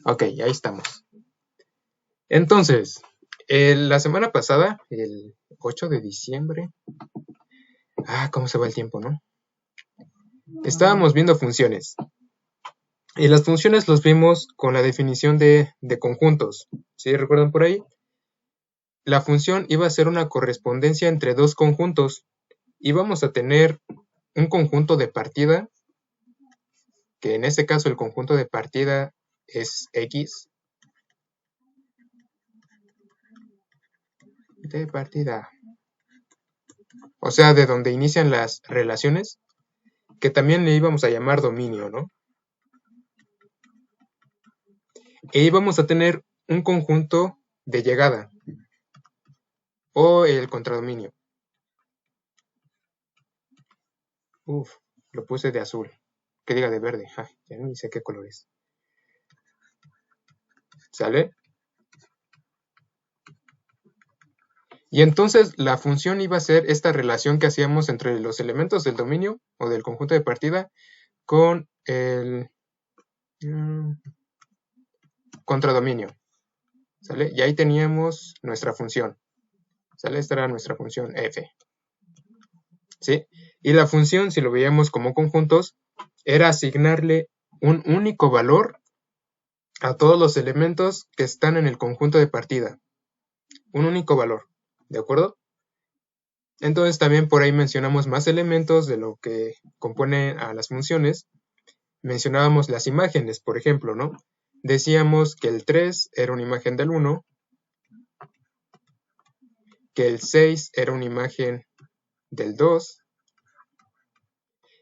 Ok, ahí estamos. Entonces, la semana pasada, el 8 de diciembre, cómo se va el tiempo, ¿no? Estábamos viendo funciones. Y las funciones los vimos con la definición de conjuntos. ¿Sí recuerdan por ahí? La función iba a ser una correspondencia entre dos conjuntos. Íbamos a tener un conjunto de partida, que en este caso el conjunto de partida es X. De partida. O sea, de donde inician las relaciones, que también le íbamos a llamar dominio, ¿no? E íbamos a tener un conjunto de llegada, o el contradominio. Uf, lo puse de azul, que diga de verde. Ya ni sé qué color es. ¿Sale? Y entonces la función iba a ser esta relación que hacíamos entre los elementos del dominio o del conjunto de partida con el contradominio. ¿Sale? Y ahí teníamos nuestra función. ¿Sale? Esta era nuestra función f. ¿Sí? Y la función, si lo veíamos como conjuntos, era asignarle un único valor a todos los elementos que están en el conjunto de partida. Un único valor. ¿De acuerdo? Entonces también por ahí mencionamos más elementos de lo que compone a las funciones. Mencionábamos las imágenes, por ejemplo, ¿no? Decíamos que el 3 era una imagen del 1, que el 6 era una imagen del 2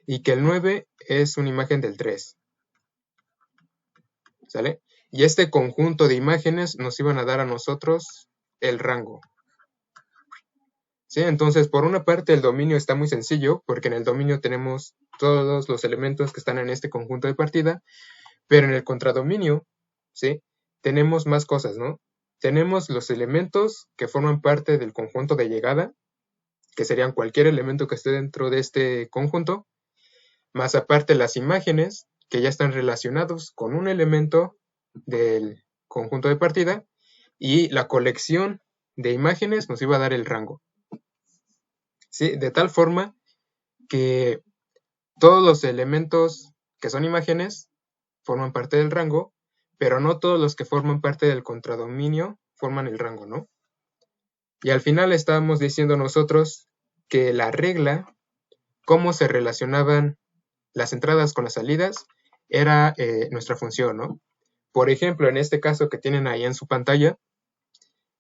y que el 9 es una imagen del 3. ¿Sale? Y este conjunto de imágenes nos iban a dar a nosotros el rango. ¿Sí? Entonces, por una parte, el dominio está muy sencillo, porque en el dominio tenemos todos los elementos que están en este conjunto de partida, pero en el contradominio, ¿sí? Tenemos más cosas, ¿no? Tenemos los elementos que forman parte del conjunto de llegada, que serían cualquier elemento que esté dentro de este conjunto, más aparte las imágenes, que ya están relacionados con un elemento del conjunto de partida, y la colección de imágenes nos iba a dar el rango. ¿Sí? De tal forma que todos los elementos que son imágenes forman parte del rango, pero no todos los que forman parte del contradominio forman el rango, ¿no? Y al final estábamos diciendo nosotros que la regla, cómo se relacionaban las entradas con las salidas, era nuestra función, ¿no? Por ejemplo, en este caso que tienen ahí en su pantalla,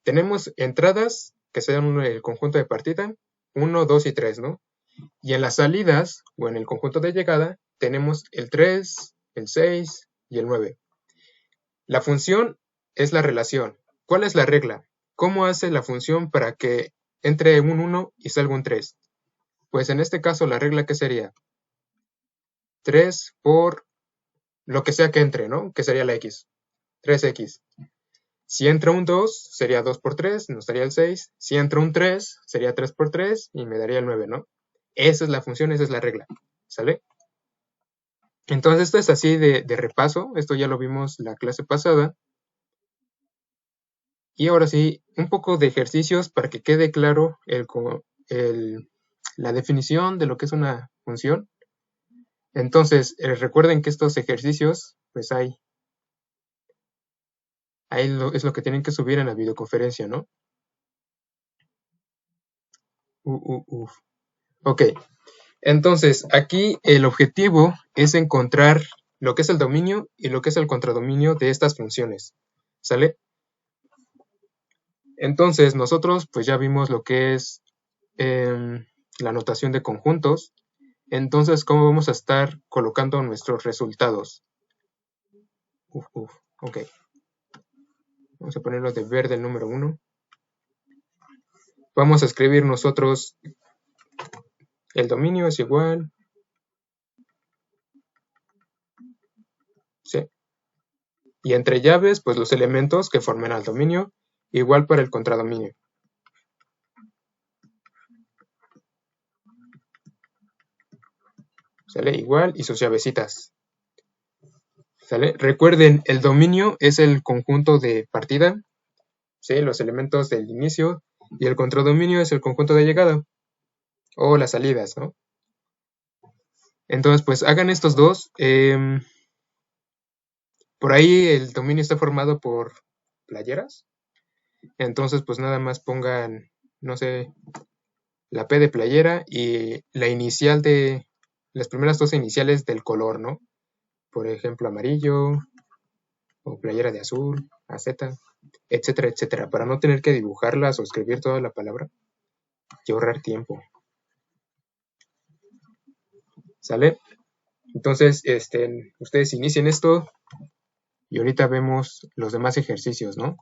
tenemos entradas que sean el conjunto de partida, 1, 2 y 3, ¿no? Y en las salidas, o en el conjunto de llegada, tenemos el 3, el 6 y el 9. La función es la relación. ¿Cuál es la regla? ¿Cómo hace la función para que entre un 1 y salga un 3? Pues en este caso la regla que sería 3 por lo que sea que entre, ¿no? Que sería la x. 3x. Si entra un 2, sería 2 por 3, nos daría el 6. Si entra un 3, sería 3 por 3 y me daría el 9, ¿no? Esa es la función, esa es la regla. ¿Sale? Entonces esto es así de repaso. Esto ya lo vimos la clase pasada. Y ahora sí, un poco de ejercicios para que quede claro la definición de lo que es una función. Entonces, recuerden que estos ejercicios, pues es lo que tienen que subir en la videoconferencia, ¿no? Ok, entonces aquí el objetivo es encontrar lo que es el dominio y lo que es el contradominio de estas funciones, ¿sale? Entonces nosotros pues ya vimos lo que es la notación de conjuntos. Entonces, ¿cómo vamos a estar colocando nuestros resultados? Ok. Vamos a ponerlo de verde el número 1. Vamos a escribir nosotros el dominio es igual. Sí. Y entre llaves, pues los elementos que formen al dominio, igual para el contradominio. ¿Sale? Igual y sus llavecitas. ¿Sale? Recuerden, el dominio es el conjunto de partida, ¿sí? Los elementos del inicio, y el contradominio es el conjunto de llegada, o las salidas, ¿no? Entonces, pues hagan estos dos. Por ahí el dominio está formado por playeras. Entonces, pues nada más pongan, no sé, la P de playera y la inicial de las primeras dos iniciales del color, ¿no? Por ejemplo, amarillo o playera de azul, AZ, etcétera, etcétera, para no tener que dibujarlas o escribir toda la palabra y ahorrar tiempo. ¿Sale? Entonces, ustedes inicien esto y ahorita vemos los demás ejercicios, ¿no?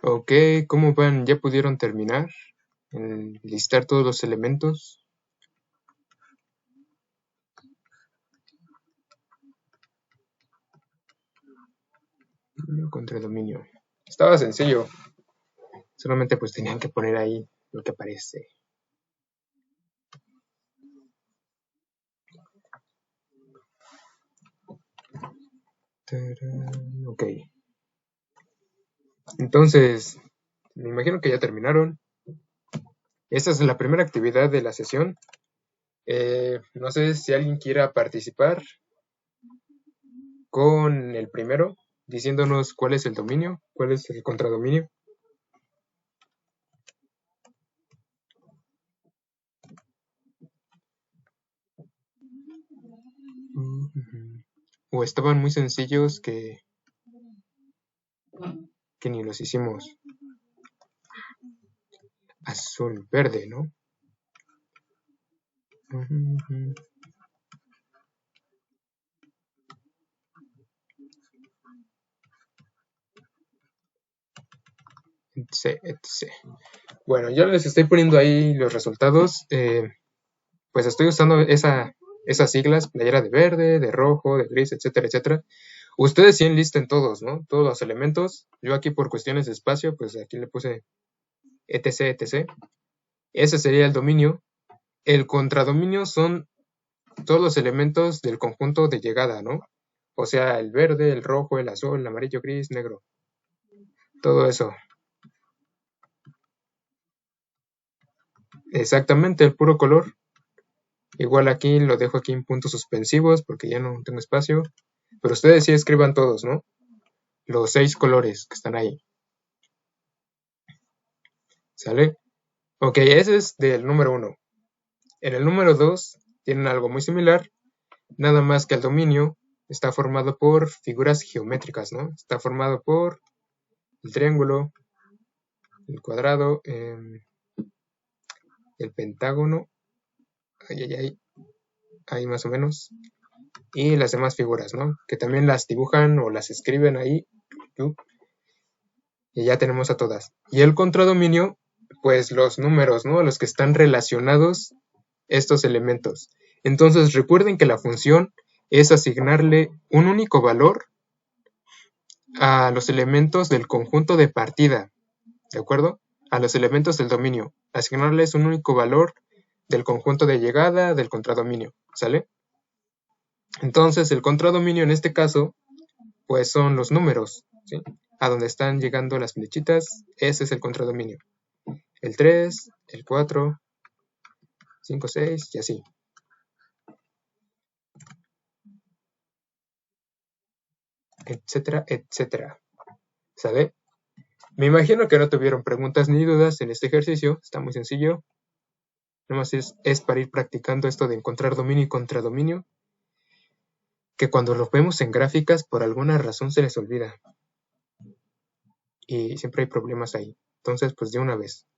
Ok, ¿cómo van? ¿Ya pudieron terminar? Listar todos los elementos. Contra dominio. Estaba sencillo. Solamente pues tenían que poner ahí lo que aparece. Ok. Entonces, me imagino que ya terminaron. Esta es la primera actividad de la sesión. No sé si alguien quiera participar con el primero, diciéndonos cuál es el dominio, cuál es el contradominio. O estaban muy sencillos que ni los hicimos. Azul, verde, ¿no? Etc. Bueno, yo les estoy poniendo ahí los resultados. Pues estoy usando esas siglas, playera de verde, de rojo, de gris, etcétera, etcétera. Ustedes sí enlisten todos, ¿no? Todos los elementos. Yo aquí por cuestiones de espacio, pues aquí le puse etc, etc. Ese sería el dominio. El contradominio son todos los elementos del conjunto de llegada, ¿no? O sea, el verde, el rojo, el azul, el amarillo, gris, negro. Todo eso. Exactamente, el puro color. Igual aquí lo dejo aquí en puntos suspensivos porque ya no tengo espacio. Pero ustedes sí escriban todos, ¿no? Los 6 colores que están ahí. ¿Sale? Ok, ese es del número 1. En el número 2 tienen algo muy similar, nada más que el dominio está formado por figuras geométricas, ¿no? Está formado por el triángulo, el cuadrado, el pentágono, ahí más o menos, y las demás figuras, ¿no? Que también las dibujan o las escriben ahí, y ya tenemos a todas. Y el contradominio, pues los números, ¿no? Los que están relacionados estos elementos. Entonces recuerden que la función es asignarle un único valor a los elementos del conjunto de partida, ¿de acuerdo? A los elementos del dominio, asignarles un único valor del conjunto de llegada del contradominio, ¿sale? Entonces el contradominio en este caso, pues son los números, ¿sí? A donde están llegando las flechitas, ese es el contradominio. El 3, el 4, 5, 6 y así. Etcétera, etcétera. ¿Sale? Me imagino que no tuvieron preguntas ni dudas en este ejercicio, está muy sencillo. Nomás es para ir practicando esto de encontrar dominio y contradominio, que cuando lo vemos en gráficas por alguna razón se les olvida. Y siempre hay problemas ahí. Entonces, pues de una vez.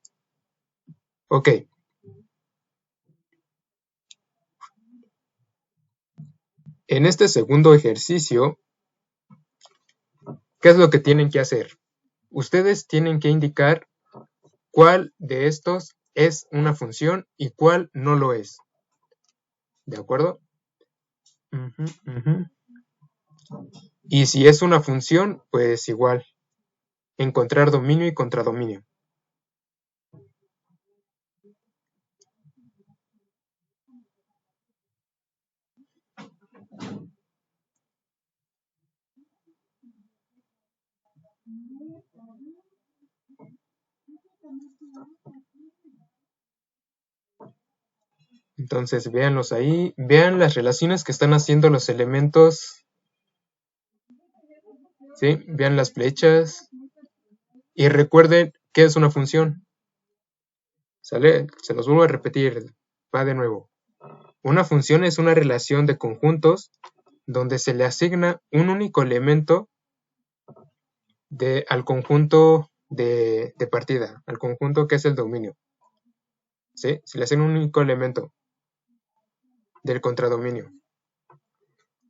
Ok. En este segundo ejercicio, ¿qué es lo que tienen que hacer? Ustedes tienen que indicar cuál de estos es una función y cuál no lo es. ¿De acuerdo? Y si es una función, pues igual, encontrar dominio y contradominio. Entonces, véanlos ahí, vean las relaciones que están haciendo los elementos, ¿sí? Vean las flechas y recuerden qué es una función. ¿Sale? Se los vuelvo a repetir, va de nuevo. Una función es una relación de conjuntos donde se le asigna un único elemento al conjunto de partida, al conjunto que es el dominio. ¿Sí? Se le asigna un único elemento del contradominio.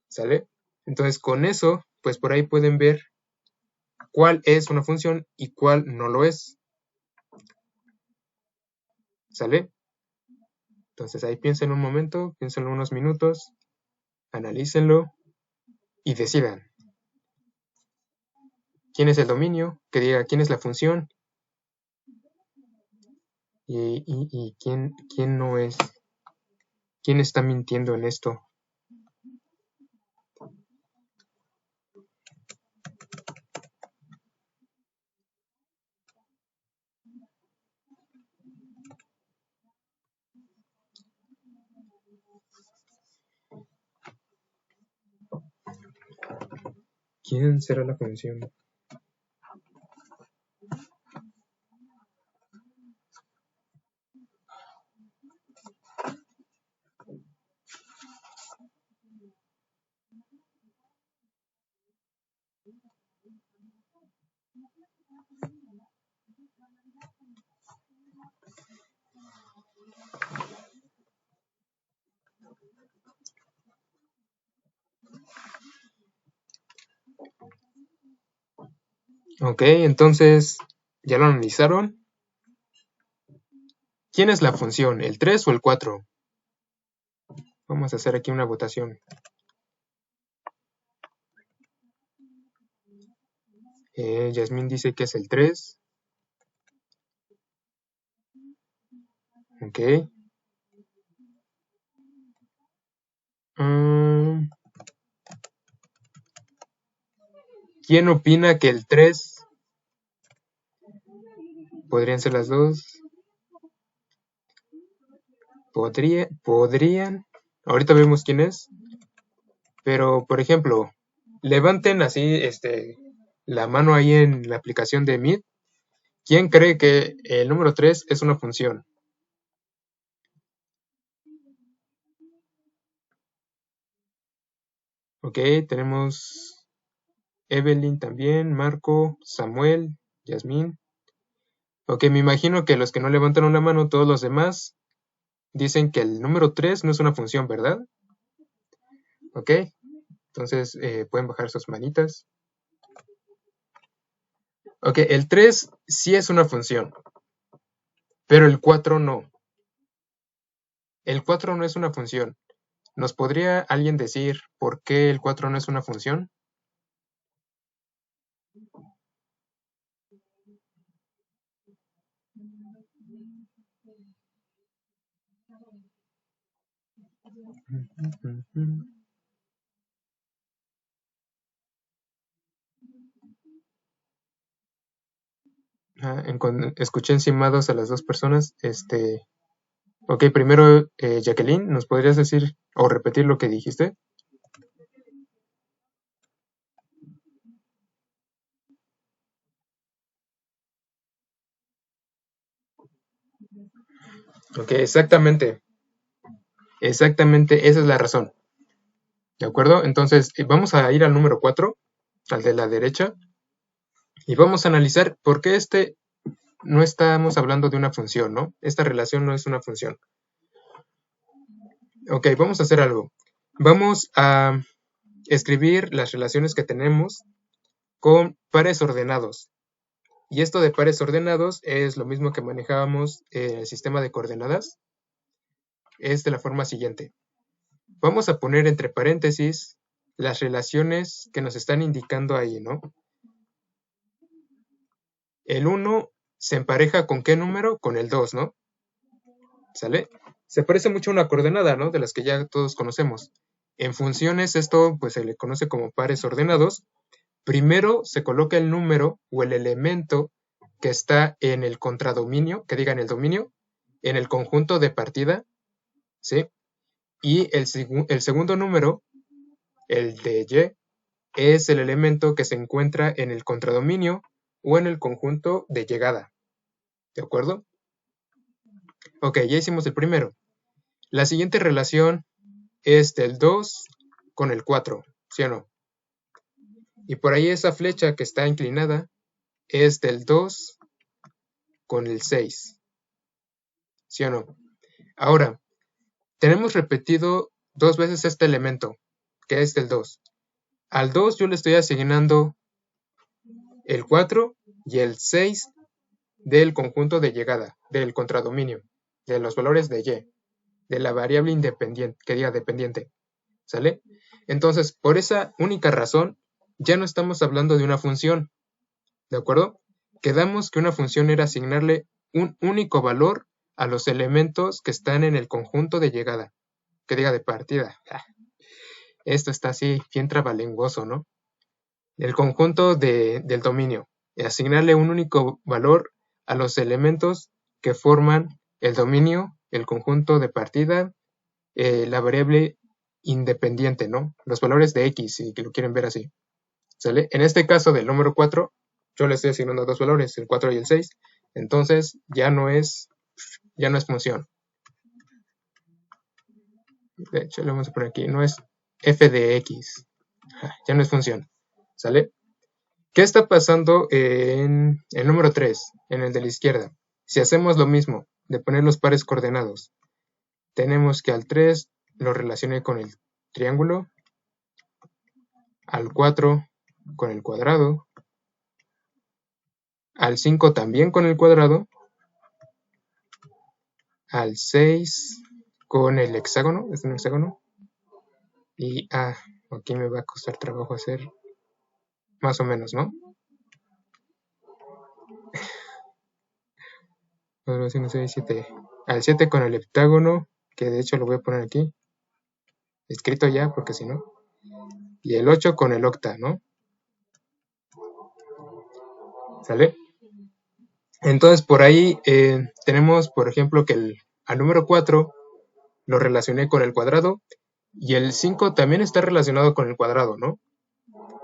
¿Sale? Entonces, con eso, pues por ahí pueden ver cuál es una función y cuál no lo es. ¿Sale? Entonces ahí piensen un momento, piensen unos minutos, analícenlo y decidan. ¿Quién es el dominio? Que diga quién es la función. ¿Y quién no es? ¿Quién está mintiendo en esto? ¿Quién será la función? Ok, entonces, ¿ya lo analizaron? ¿Quién es la función? ¿El 3 o el 4? Vamos a hacer aquí una votación. Yasmín dice que es el 3. Ok. ¿Quién opina que el 3 podrían ser las dos? Podrían. Ahorita vemos quién es. Pero, por ejemplo, levanten así la mano ahí en la aplicación de Meet. ¿Quién cree que el número 3 es una función? Ok, tenemos Evelyn también, Marco, Samuel, Yasmín. Ok, me imagino que los que no levantaron la mano, todos los demás, dicen que el número 3 no es una función, ¿verdad? Ok, entonces pueden bajar sus manitas. Ok, el 3 sí es una función, pero el 4 no. El 4 no es una función. ¿Nos podría alguien decir por qué el 4 no es una función? Escuché encimados a las dos personas. Ok, primero, Jacqueline, ¿nos podrías decir o repetir lo que dijiste? Ok, exactamente. Exactamente, esa es la razón. ¿De acuerdo? Entonces, vamos a ir al número 4, al de la derecha, y vamos a analizar por qué no estamos hablando de una función, ¿no? Esta relación no es una función. Ok, vamos a hacer algo. Vamos a escribir las relaciones que tenemos con pares ordenados. Y esto de pares ordenados es lo mismo que manejábamos en el sistema de coordenadas. Es de la forma siguiente. Vamos a poner entre paréntesis las relaciones que nos están indicando ahí, ¿no? El 1 se empareja con ¿qué número? Con el 2, ¿no? ¿Sale? Se parece mucho a una coordenada, ¿no? De las que ya todos conocemos. En funciones esto pues se le conoce como pares ordenados. Primero se coloca el número o el elemento que está en el contradominio, que diga en el dominio, en el conjunto de partida, ¿sí? Y el segundo número, el de Y, es el elemento que se encuentra en el contradominio o en el conjunto de llegada. ¿De acuerdo? Ok, ya hicimos el primero. La siguiente relación es del 2 con el 4, ¿sí o no? Y por ahí esa flecha que está inclinada es del 2 con el 6, ¿sí o no? Ahora, tenemos repetido dos veces este elemento, que es del 2. Al 2 yo le estoy asignando el 4 y el 6 del conjunto de llegada, del contradominio, de los valores de Y, de la variable independiente, que diga dependiente, ¿sale? Entonces, por esa única razón, ya no estamos hablando de una función, ¿de acuerdo? Quedamos que una función era asignarle un único valor a los elementos que están en el conjunto de llegada, que diga de partida. Esto está así, bien trabalenguoso, ¿no? El conjunto del dominio, y asignarle un único valor a los elementos que forman el dominio, el conjunto de partida, la variable independiente, ¿no? Los valores de X, si lo quieren ver así. ¿Sale? En este caso del número 4, yo le estoy asignando dos valores, el 4 y el 6. Entonces ya no es función. De hecho, le vamos a poner aquí, no es f de x. Ya no es función. ¿Sale? ¿Qué está pasando en el número 3, en el de la izquierda? Si hacemos lo mismo, de poner los pares coordenados, tenemos que al 3 lo relacioné con el triángulo, al 4 con el cuadrado, al 5 también con el cuadrado, al 6 con el hexágono, es un hexágono, y aquí me va a costar trabajo hacer más o menos, ¿no? 4, 5, 6, 7. Al 7 con el heptágono, que de hecho lo voy a poner aquí, escrito ya, porque si no. Y el 8 con el octa, ¿no? ¿Sale? Entonces por ahí tenemos, por ejemplo, que al número 4 lo relacioné con el cuadrado, y el 5 también está relacionado con el cuadrado, ¿no?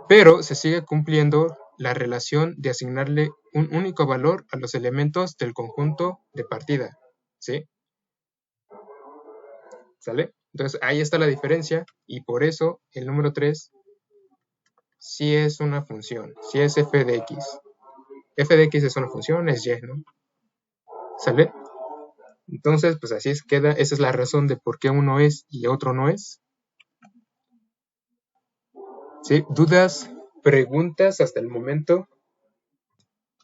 Pero se sigue cumpliendo la relación de asignarle un único valor a los elementos del conjunto de partida, ¿sí? ¿Sale? Entonces ahí está la diferencia, y por eso el número 3 sí es una función, sí es f de x. F de x es una función, es y, ¿no? ¿Sale? Entonces, pues así es, queda, esa es la razón de por qué uno es y otro no es. ¿Sí? ¿Dudas, preguntas hasta el momento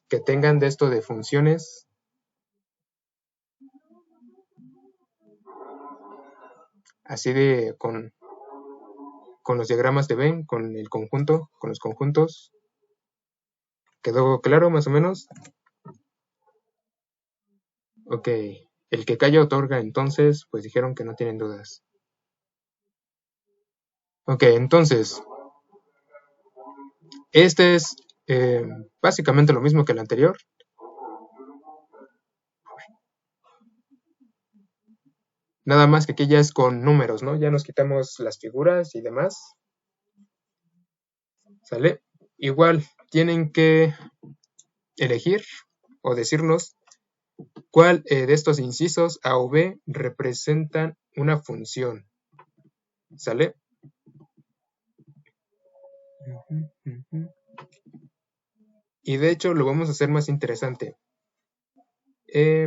que tengan de esto de funciones? Así de con los diagramas de Venn, con el conjunto, con los conjuntos. ¿Quedó claro más o menos? Ok. El que calla otorga, entonces, pues dijeron que no tienen dudas. Ok, entonces, este es básicamente lo mismo que el anterior. Nada más que aquí ya es con números, ¿no? Ya nos quitamos las figuras y demás. ¿Sale? Igual, tienen que elegir o decirnos cuál de estos incisos A o B representan una función. ¿Sale? Y de hecho lo vamos a hacer más interesante.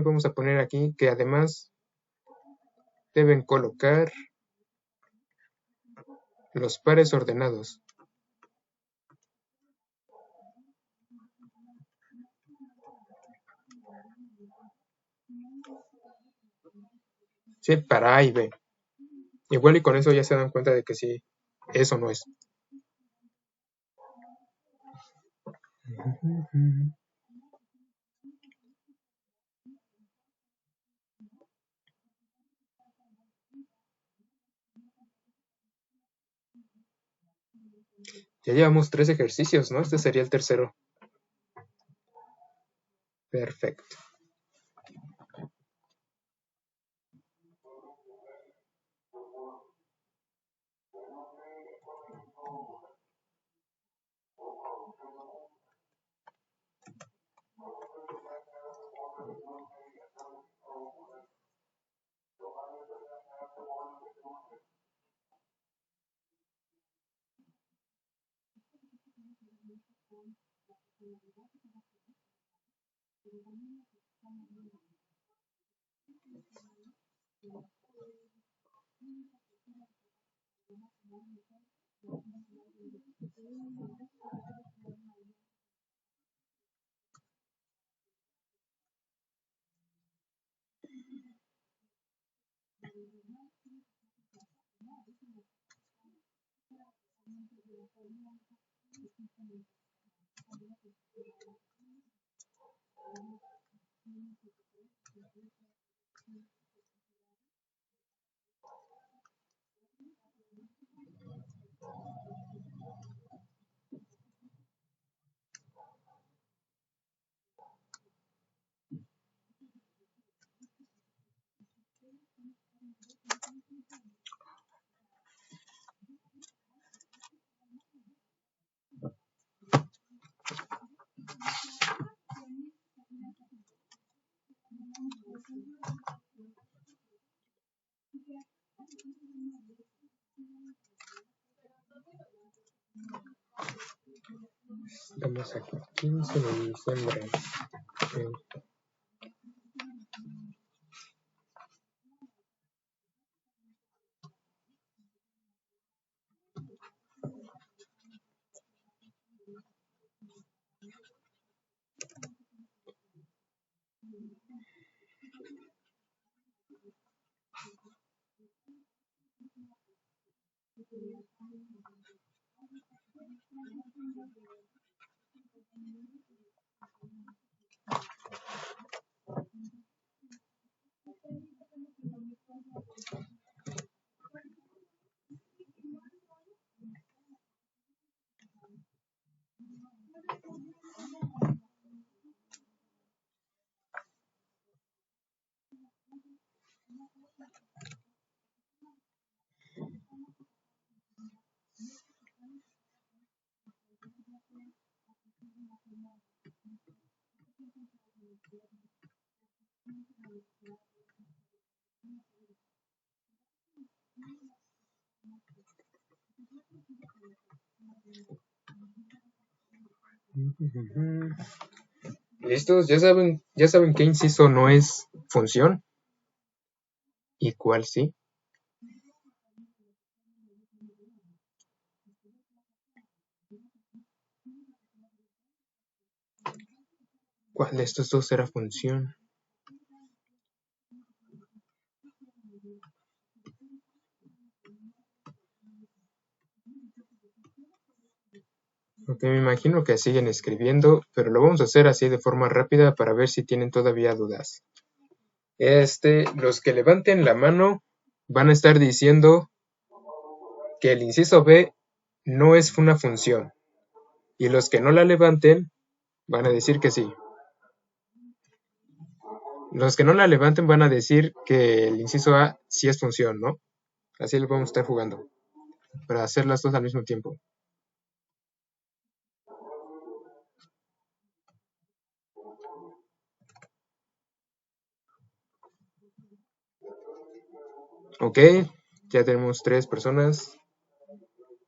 Vamos a poner aquí que además deben colocar los pares ordenados. Sí, para A y B. Igual y con eso ya se dan cuenta de que sí, eso no es. Ya llevamos 3 ejercicios, ¿no? Este sería el tercero. Perfecto. Estamos aquí, 15 de diciembre. ¿Listos? ¿Ya saben qué inciso no es función? ¿Y cuál sí? ¿Cuál de estos dos era función? Ok, me imagino que siguen escribiendo, pero lo vamos a hacer así de forma rápida para ver si tienen todavía dudas. Los que levanten la mano van a estar diciendo que el inciso B no es una función. Y los que no la levanten van a decir que sí. Los que no la levanten van a decir que el inciso A sí es función, ¿no? Así lo vamos a estar jugando, para hacer las dos al mismo tiempo. Ok, ya tenemos 3 personas.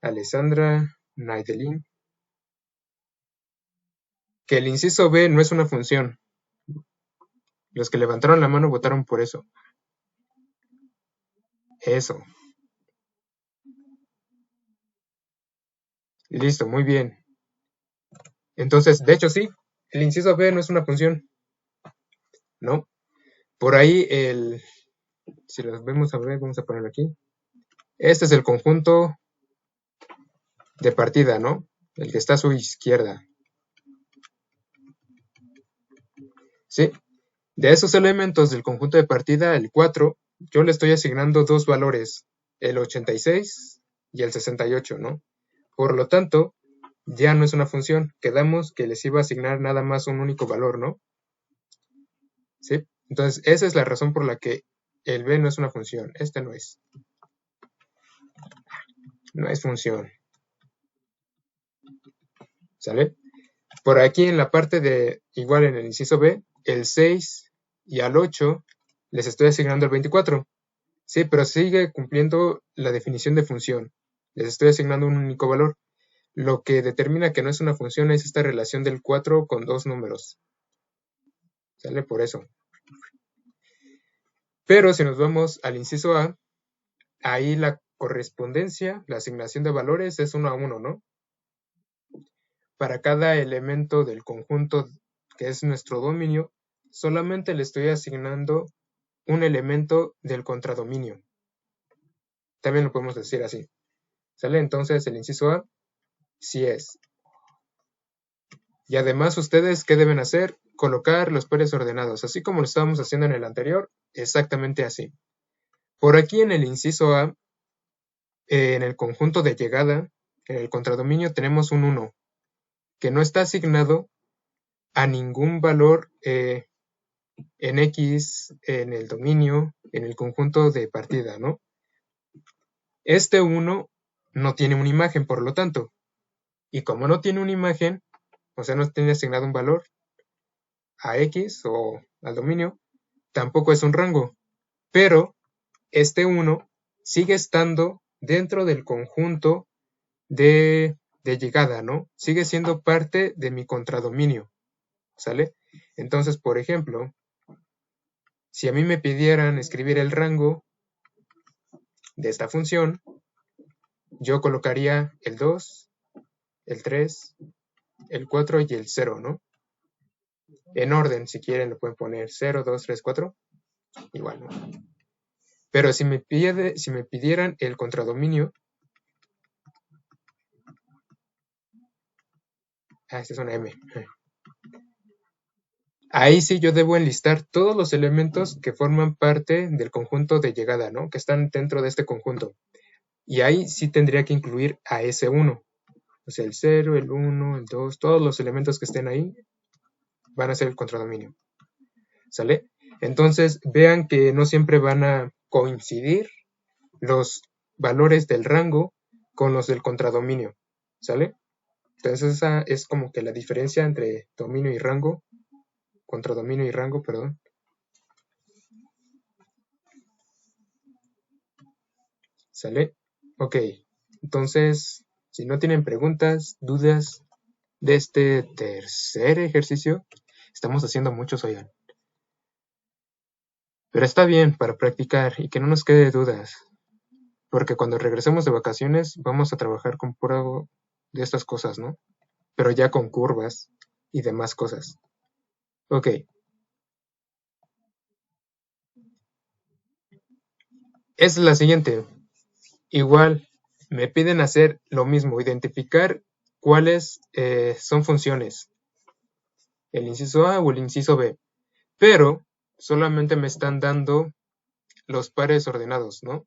Alessandra, Naidelin. Que el inciso B no es una función. Los que levantaron la mano votaron por eso. Eso. Listo, muy bien. Entonces, de hecho sí, el inciso B no es una función, ¿no? Por ahí si los vemos a ver, vamos a ponerlo aquí. Este es el conjunto de partida, ¿no? El que está a su izquierda. ¿Sí? De esos elementos del conjunto de partida, el 4, yo le estoy asignando dos valores, el 86 y el 68, ¿no? Por lo tanto, ya no es una función. Quedamos que les iba a asignar nada más un único valor, ¿no? ¿Sí? Entonces, esa es la razón por la que el B no es una función. Este no es. No es función. ¿Sale? Por aquí en la parte de, igual en el inciso B, el 6 y al 8 les estoy asignando el 24. Sí, pero sigue cumpliendo la definición de función. Les estoy asignando un único valor. Lo que determina que no es una función es esta relación del 4 con dos números. ¿Sale? Por eso. Pero si nos vamos al inciso A, ahí la correspondencia, la asignación de valores es 1 a 1, ¿no? Para cada elemento del conjunto que es nuestro dominio, solamente le estoy asignando un elemento del contradominio. También lo podemos decir así. ¿Sale? Entonces el inciso A sí es. Y además ustedes, ¿qué deben hacer? colocar los pares ordenados, así como lo estábamos haciendo en el anterior, exactamente así. Por aquí en el inciso A, en el conjunto de llegada, en el contradominio tenemos un 1, que no está asignado a ningún valor en X, en el dominio, en el conjunto de partida, ¿no? Este 1 no tiene una imagen, por lo tanto, y como no tiene una imagen, o sea, no tiene asignado un valor a X o al dominio, tampoco es un rango, pero este 1 sigue estando dentro del conjunto de llegada, ¿no? Sigue siendo parte de mi contradominio, ¿sale? Entonces, por ejemplo, si a mí me pidieran escribir el rango de esta función, yo colocaría el 2, el 3, el 4 y el 0, ¿no? En orden, si quieren, lo pueden poner 0, 2, 3, 4, igual, ¿no? Pero si me pidieran el contradominio, esta es una M. Ahí sí yo debo enlistar todos los elementos que forman parte del conjunto de llegada, ¿no? Que están dentro de este conjunto. Y ahí sí tendría que incluir a ese 1. O sea, el 0, el 1, el 2, todos los elementos que estén ahí van a ser el contradominio. ¿Sale? Entonces, vean que no siempre van a coincidir los valores del rango con los del contradominio. ¿Sale? Entonces, esa es como que la diferencia entre dominio y rango, contradominio y rango, perdón. ¿Sale? Ok. Entonces, si no tienen preguntas, dudas de este tercer ejercicio, estamos haciendo muchos, oigan. Pero está bien para practicar y que no nos quede dudas, porque cuando regresemos de vacaciones vamos a trabajar con puro de estas cosas, ¿no? Pero ya con curvas y demás cosas. Ok. Es la siguiente. Igual, me piden hacer lo mismo, identificar cuáles son funciones, el inciso A o el inciso B, pero solamente me están dando los pares ordenados, ¿no?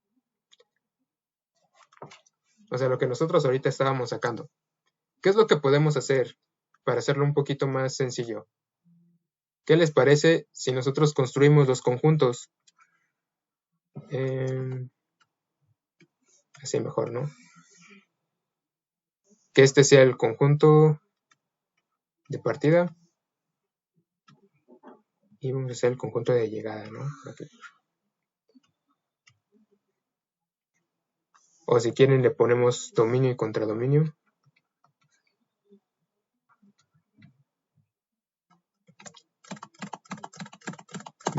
O sea, lo que nosotros ahorita estábamos sacando. ¿Qué es lo que podemos hacer para hacerlo un poquito más sencillo? ¿Qué les parece si nosotros construimos los conjuntos? Así mejor, ¿no? Que este sea el conjunto de partida y vamos a hacer el conjunto de llegada, ¿no? Okay. O si quieren le ponemos dominio y contradominio.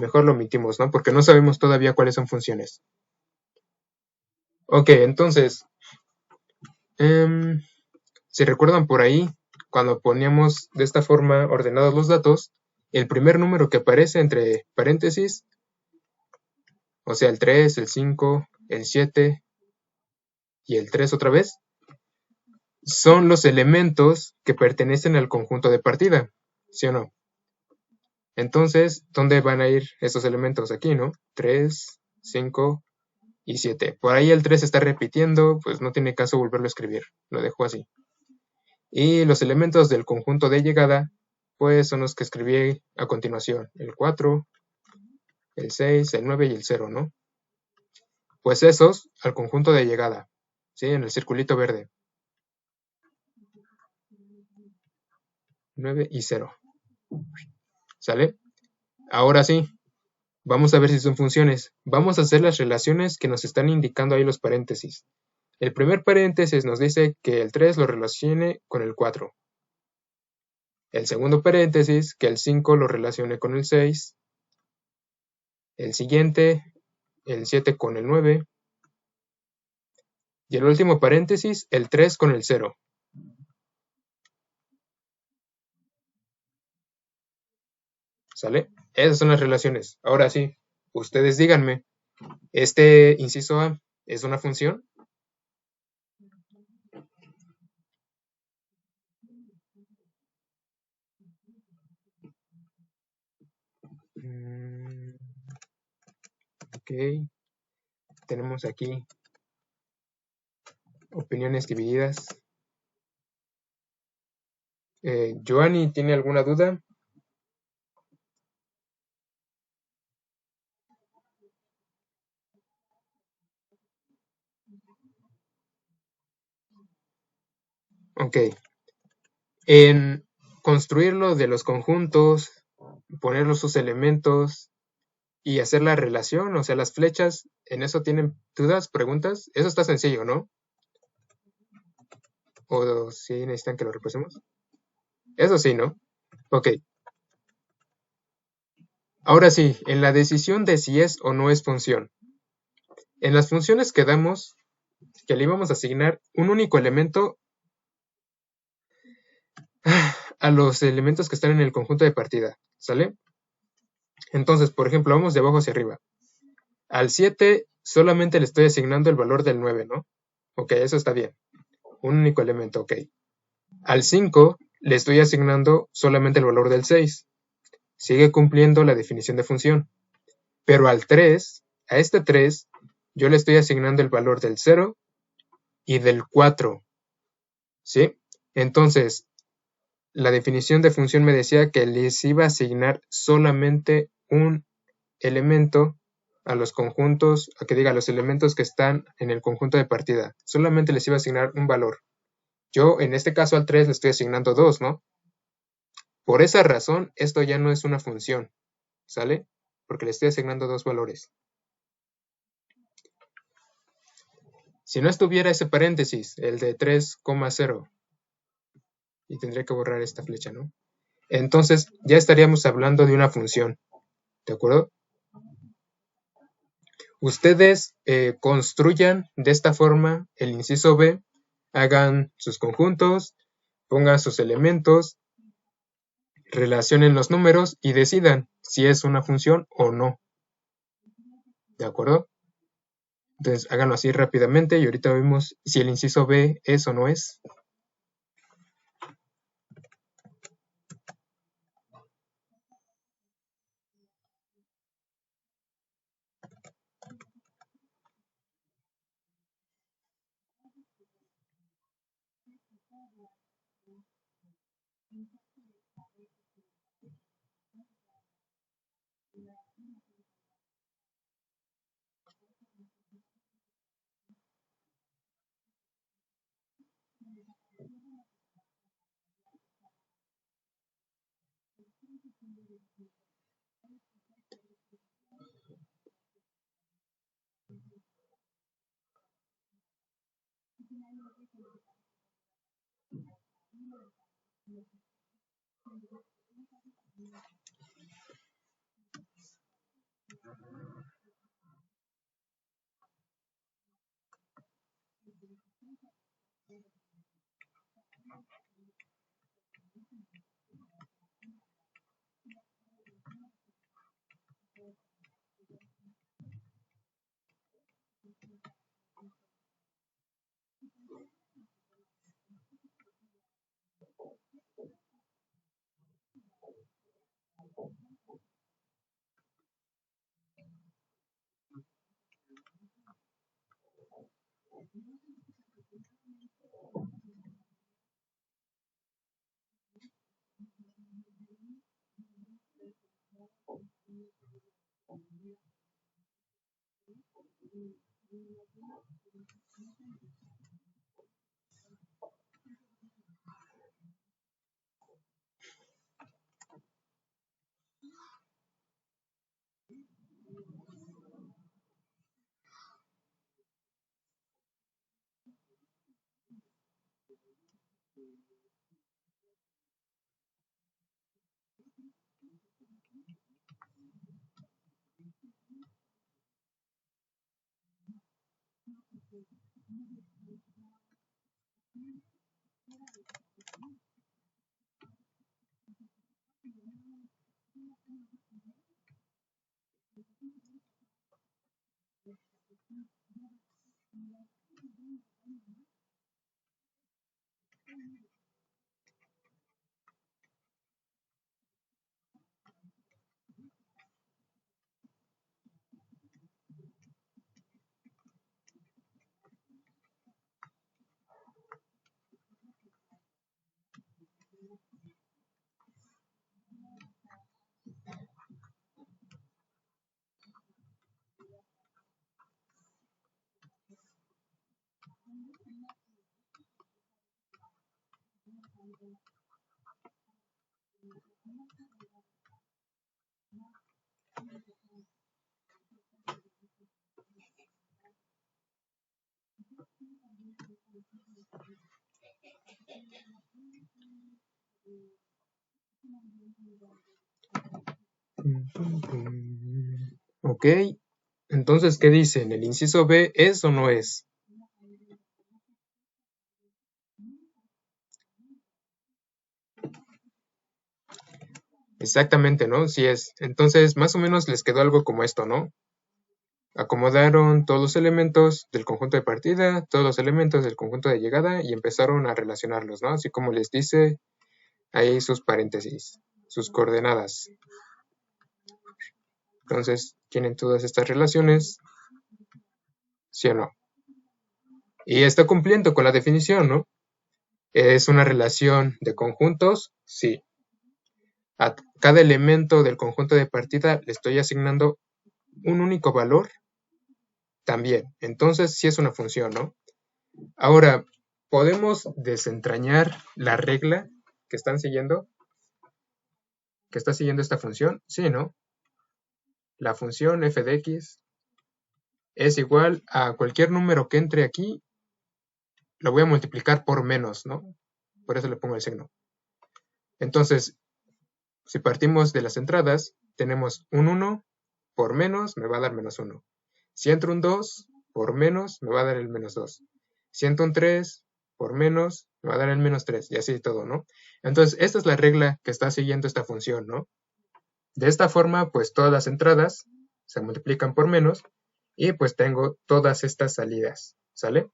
Mejor lo omitimos, ¿no? Porque no sabemos todavía cuáles son funciones. Ok, entonces, si recuerdan por ahí, cuando poníamos de esta forma ordenados los datos, el primer número que aparece entre paréntesis, o sea, el 3, el 5, el 7 y el 3 otra vez, son los elementos que pertenecen al conjunto de partida, ¿sí o no? Entonces, ¿dónde van a ir esos elementos? Aquí, ¿no? 3, 5 y 7. Por ahí el 3 está repitiendo, pues no tiene caso volverlo a escribir, lo dejo así. Y los elementos del conjunto de llegada, pues son los que escribí a continuación, el 4, el 6, el 9 y el 0, ¿no? Pues esos al conjunto de llegada, ¿sí? En el circulito verde. 9 y 0. ¿Sale? Ahora sí, vamos a ver si son funciones. Vamos a hacer las relaciones que nos están indicando ahí los paréntesis. El primer paréntesis nos dice que el 3 lo relacione con el 4. El segundo paréntesis, que el 5 lo relacione con el 6. El siguiente, el 7 con el 9. Y el último paréntesis, el 3 con el 0. ¿Sale? Esas son las relaciones. Ahora sí, ustedes díganme, ¿este inciso A es una función? Ok, tenemos aquí opiniones divididas. Joanny, ¿tiene alguna duda? Ok, en construirlo de los conjuntos, poner sus elementos y hacer la relación, o sea, las flechas, ¿en eso tienen dudas, preguntas? Eso está sencillo, ¿no? ¿O si necesitan que lo repasemos? Eso sí, ¿no? Ok, ahora sí, en la decisión de si es o no es función. En las funciones quedamos que le íbamos a asignar un único elemento a los elementos que están en el conjunto de partida, ¿sale? Entonces, por ejemplo, vamos de abajo hacia arriba. Al 7 solamente le estoy asignando el valor del 9, ¿no? Ok, eso está bien. Un único elemento, ok. Al 5 le estoy asignando solamente el valor del 6. Sigue cumpliendo la definición de función. Pero al 3, a este 3, yo le estoy asignando el valor del 0 y del 4, ¿sí? Entonces, la definición de función me decía que les iba a asignar solamente un elemento a los conjuntos, a que diga los elementos que están en el conjunto de partida. Solamente les iba a asignar un valor. Yo, en este caso, al 3 le estoy asignando 2, ¿no? Por esa razón, esto ya no es una función, ¿sale? Porque le estoy asignando dos valores. Si no estuviera ese paréntesis, el de 3,0, y tendría que borrar esta flecha, ¿no? Entonces, ya estaríamos hablando de una función, ¿de acuerdo? Ustedes construyan de esta forma el inciso B, hagan sus conjuntos, pongan sus elementos, relacionen los números y decidan si es una función o no. ¿De acuerdo? Entonces háganlo así rápidamente y ahorita vemos si el inciso B es o no es. Ok, entonces, ¿qué dicen? ¿El inciso B es o no es? Exactamente, ¿no? Sí es. Entonces, más o menos les quedó algo como esto, ¿no? Acomodaron todos los elementos del conjunto de partida, todos los elementos del conjunto de llegada y empezaron a relacionarlos, ¿no? Así como les dice ahí sus paréntesis, sus coordenadas. Entonces, tienen todas estas relaciones, ¿sí o no? Y está cumpliendo con la definición, ¿no? ¿Es una relación de conjuntos? Sí. A cada elemento del conjunto de partida le estoy asignando un único valor también. Entonces, sí es una función, ¿no? Ahora, ¿podemos desentrañar la regla que están siguiendo? ¿Que está siguiendo esta función? Sí, ¿no? La función f de x es igual a cualquier número que entre aquí, lo voy a multiplicar por menos, ¿no? Por eso le pongo el signo. Entonces, si partimos de las entradas, tenemos un 1 por menos, me va a dar menos 1. Si entro un 2 por menos, me va a dar el menos 2. Si entro un 3 por menos, me va a dar el menos 3, y así todo, ¿no? Entonces, esta es la regla que está siguiendo esta función, ¿no? De esta forma, pues todas las entradas se multiplican por menos, y pues tengo todas estas salidas, ¿sale?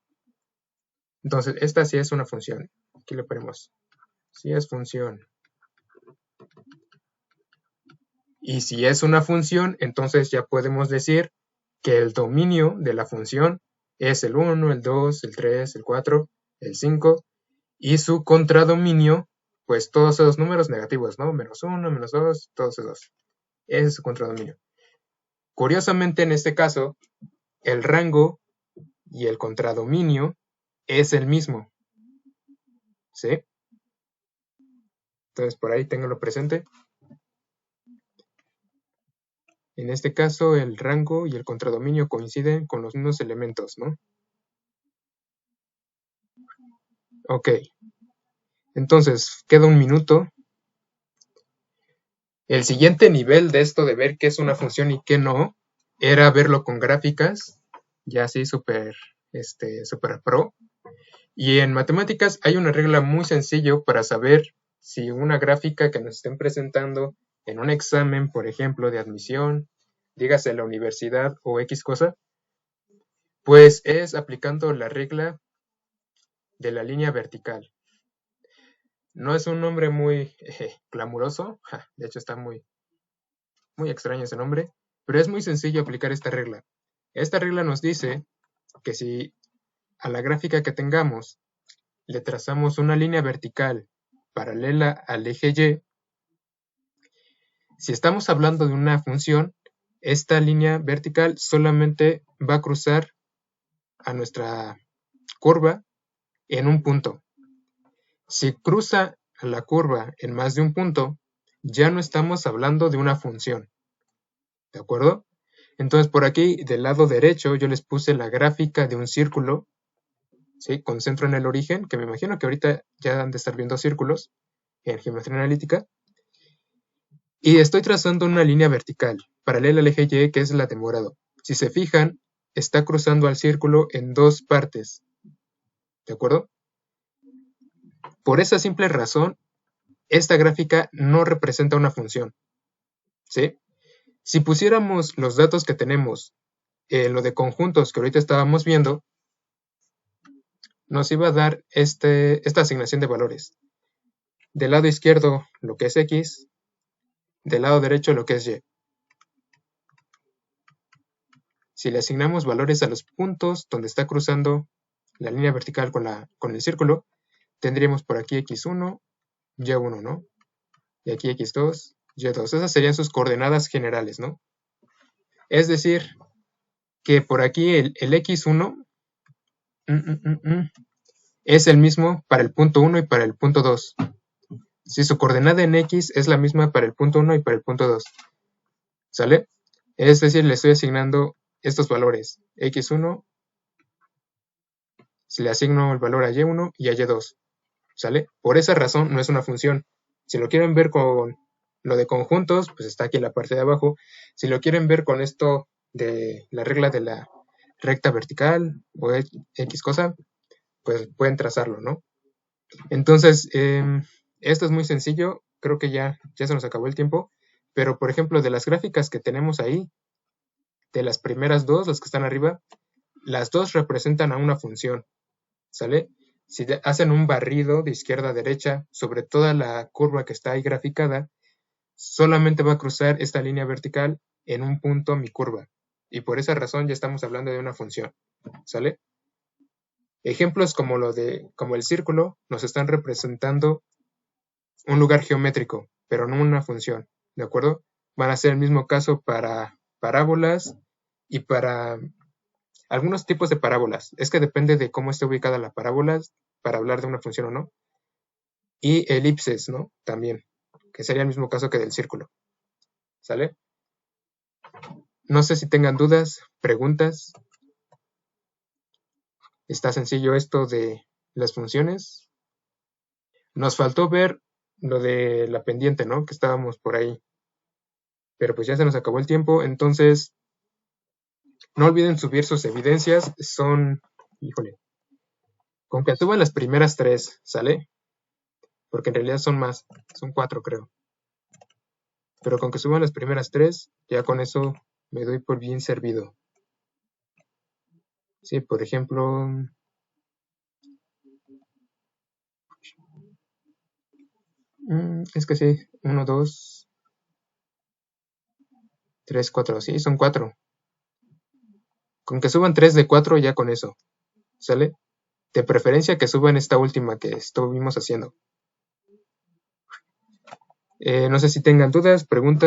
Entonces, esta sí es una función. Aquí le ponemos, sí es función. Y si es una función, entonces ya podemos decir que el dominio de la función es el 1, el 2, el 3, el 4, el 5, y su contradominio, pues todos esos números negativos, ¿no? Menos 1, menos 2, todos esos. Ese es su contradominio. Curiosamente, en este caso, el rango y el contradominio es el mismo, ¿sí? Entonces, por ahí ténganlo presente. En este caso, el rango y el contradominio coinciden con los mismos elementos, ¿no? Ok. Entonces, queda un minuto. El siguiente nivel de esto de ver qué es una función y qué no, era verlo con gráficas, ya así súper pro. Y en matemáticas hay una regla muy sencilla para saber si una gráfica que nos estén presentando en un examen, por ejemplo, de admisión, dígase la universidad o X cosa, pues es aplicando la regla de la línea vertical. No es un nombre muy glamuroso, de hecho está muy extraño ese nombre, pero es muy sencillo aplicar esta regla. Esta regla nos dice que si a la gráfica que tengamos le trazamos una línea vertical paralela al eje Y, si estamos hablando de una función, esta línea vertical solamente va a cruzar a nuestra curva en un punto. Si cruza la curva en más de un punto, ya no estamos hablando de una función. ¿De acuerdo? Entonces, por aquí, del lado derecho, yo les puse la gráfica de un círculo, ¿sí? Con centro en el origen, que me imagino que ahorita ya han de estar viendo círculos en geometría analítica. Y estoy trazando una línea vertical, paralela al eje Y, que es la de morado. Si se fijan, está cruzando al círculo en dos partes. ¿De acuerdo? Por esa simple razón, esta gráfica no representa una función, ¿sí? Si pusiéramos los datos que tenemos en lo de conjuntos que ahorita estábamos viendo, nos iba a dar esta asignación de valores. Del lado izquierdo lo que es X, del lado derecho lo que es Y. Si le asignamos valores a los puntos donde está cruzando la línea vertical con el círculo, tendríamos por aquí X1, Y1, ¿no? Y aquí X2, Y2. Esas serían sus coordenadas generales, ¿no? Es decir, que por aquí el X1 es el mismo para el punto 1 y para el punto 2. Si su coordenada en X es la misma para el punto 1 y para el punto 2. ¿Sale? Es decir, le estoy asignando estos valores. X1, si le asigno el valor a Y1 y a Y2. ¿Sale? Por esa razón no es una función. Si lo quieren ver con lo de conjuntos, pues está aquí en la parte de abajo. Si lo quieren ver con esto de la regla de la recta vertical o X cosa, pues pueden trazarlo, ¿no? Entonces, esto es muy sencillo. Creo que ya se nos acabó el tiempo. Pero, por ejemplo, de las gráficas que tenemos ahí, de las primeras dos, las que están arriba, las dos representan a una función, ¿sale? Si hacen un barrido de izquierda a derecha sobre toda la curva que está ahí graficada, solamente va a cruzar esta línea vertical en un punto mi curva. Y por esa razón ya estamos hablando de una función, ¿sale? Ejemplos como el círculo nos están representando un lugar geométrico, pero no una función, ¿de acuerdo? Van a ser el mismo caso para parábolas y para algunos tipos de parábolas. Es que depende de cómo esté ubicada la parábola para hablar de una función o no. Y elipses, ¿no? También, que sería el mismo caso que del círculo. ¿Sale? No sé si tengan dudas, preguntas. Está sencillo esto de las funciones. Nos faltó ver lo de la pendiente, ¿no? Que estábamos por ahí. Pero pues ya se nos acabó el tiempo, entonces no olviden subir sus evidencias. Híjole, con que suban las primeras 3, ¿sale? Porque en realidad son más, son 4 creo. Pero con que suban las primeras 3, ya con eso me doy por bien servido. Sí, por ejemplo, es que sí, 1, 2, 3, 4, sí, son 4. Con que suban 3 de 4 ya con eso, ¿sale? De preferencia que suban esta última que estuvimos haciendo. No sé si tengan dudas, preguntas.